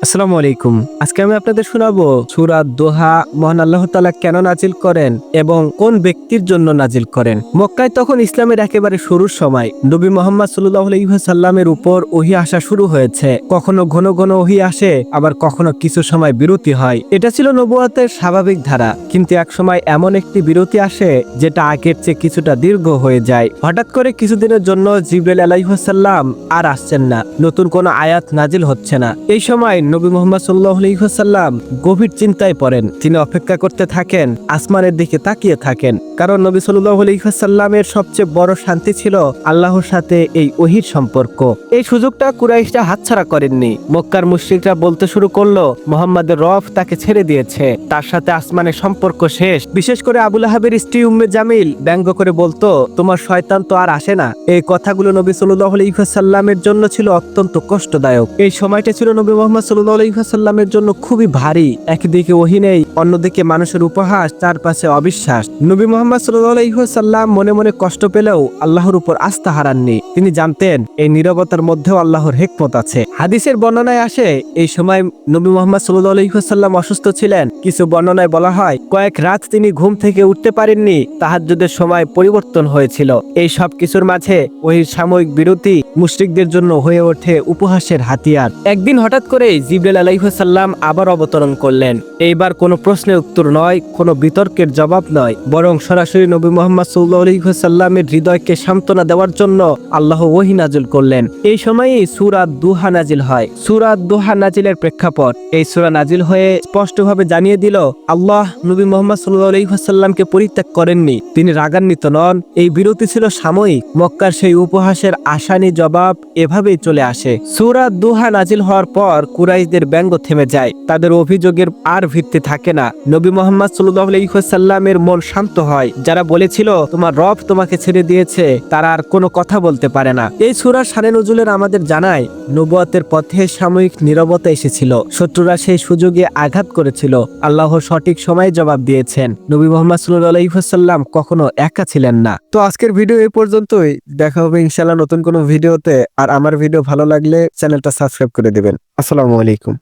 আসসালামু আলাইকুম। আজকে আমি আপনাদের শোনাবো সূরা দোহা মহান আল্লাহ তাআলা কেন নাজিল করেন এবং কোন ব্যক্তির জন্য নাজিল করেন। মক্কায় তখন ইসলামের একেবারে শুরুর সময় নবী মুহাম্মদ সাল্লাল্লাহু আলাইহি ওয়াসাল্লামের উপর ওহী আসা শুরু হয়েছে। কখনো ঘন ঘন ওহী আসে, আবার কখনো কিছু সময় বিরতি হয়। এটা ছিল নবুয়তের স্বাভাবিক ধারা, কিন্তু এক সময় এমন একটি বিরতি আসে যেটা আগের চেয়ে কিছুটা দীর্ঘ হয়ে যায়। হঠাৎ করে কিছুদিনের জন্য জিবরাইল আলাইহিস সালাম আর আসছেন না, নতুন কোনো আয়াত নাজিল হচ্ছে না। এই সময় নবী মুহাম্মদ সাল্লাল্লাহু আলাইহি ওয়াসাল্লাম গভীর চিন্তায় পড়েন। তিনি অপেক্ষা করতে থাকেন, আসমানের দিকে তাকিয়ে থাকেন, কারণ নবী সাল্লাল্লাহু আলাইহি ওয়াসাল্লামের সবচেয়ে বড় শান্তি ছিল আল্লাহর সাথে এই ওহীর সম্পর্ক। এই সুযোগটা কুরাইশরা হাতছাড়া করেননি। মক্কার মুশরিকরা বলতে শুরু করলো, মুহাম্মাদের রব তাকে ছেড়ে দিয়েছে, তার সাথে আসমানের সম্পর্ক শেষ। বিশেষ করে আবু লাহাবের স্ত্রী উম্মে জামিল ব্যঙ্গ করে বলতো, তোমার শয়তান তো আর আসে না। এই কথাগুলো নবী সাল্লাল্লাহু আলাইহি ওয়াসাল্লামের জন্য ছিল অত্যন্ত কষ্টদায়ক। এই সময়টা ছিল নবী মুহাম্মদ সাল্লাল্লাহু আলাইহি ওয়াসাল্লামের জন্য খুবই ভারী। একদিকে ওহী নেই, অন্যদিকে মানুষের উপহাস, চারপাশে অবিশ্বাস। নবী মুহাম্মদ সাল্লাল্লাহু আলাইহি ওয়াসাল্লাম মনে মনে কষ্ট পেলেও আল্লাহর উপর আস্থা হারাননি। তিনি জানতেন এই নীরবতার মধ্যেও আল্লাহর হিকমত আছে। হাদিসের বর্ণনায় আসে, এই সময় নবী মুহাম্মদ সাল্লাল্লাহু আলাইহি ওয়াসাল্লাম অসুস্থ ছিলেন। কিছু বর্ণনায় বলা হয় কয়েক রাত তিনি ঘুম থেকে উঠতে পারেননি। তাহাজ্জুদের সময় পরিবর্তন হয়েছিল। এই সব কিছুর মাঝে ওহীর সাময়িক বিরতি মুশরিকদের জন্য হয়ে ওঠে উপহাসের হাতিয়ার। একদিন হঠাৎ করে জিবরাইল আলাইহিস সালাম আবার অবতরণ করলেন। এইবার কোনো প্রশ্নের উত্তর নয়, কোনো বিতর্কের জবাব নয়, বরং সরাসরি নবী মুহাম্মদ সাল্লাল্লাহু আলাইহি ওয়াসাল্লামের হৃদয়কে সান্ত্বনা দেওয়ার জন্য আল্লাহ ওহী নাজিল করলেন। এই সময়ই সূরা দোহা নাজিল হয়। সূরা দোহা নাজিলের প্রেক্ষাপট, এই সূরা নাজিল হয়ে স্পষ্টভাবে জানিয়ে দিল, আল্লাহ নবী মুহাম্মদ সাল্লাল্লাহু আলাইহি ওয়াসাল্লামকে পরিত্যাগ করেননি, তিনি রাগান্বিত নন। এই বিরতি ছিল সাময়িক। মক্কার সেই উপহাসের আসানি জবাব এভাবেই চলে আসে। সূরা দোহা নাজিল হওয়ার পর কুরাইশদের ব্যঙ্গ থেমে যায়, তাদের অভিযোগের আর ভিত্তি থাকে না। নবী মুহাম্মদ সাল্লাল্লাহু আলাইহি ওয়াসাল্লামের মন শান্ত হয়। যারা বলেছিল তোমার রব তোমাকে ছেড়ে দিয়েছে, তারা আর কোনো কথা বলতে পারে না। এই সূরার শানে নুজুলের আমাদের জানায়, নবুয়তের পথে সাময়িক নীরবতা এসেছিল। শত্রুরা সেই সুযোগে আঘাত করেছিল। আল্লাহ সঠিক সময়ে জবাব দিয়েছেন। নবী মুহাম্মদ সাল্লাল্লাহু আলাইহি ওয়াসাল্লাম কখনো একা ছিলেন না। তো আজকের ভিডিও এই পর্যন্তই। দেখা হবে ইনশাআল্লাহ নতুন কোনো ভিডিওতে। আর আমার ভিডিও ভালো লাগলে চ্যানেলটা সাবস্ক্রাইব করে দিবেন। আসসালামু আলাইকুম।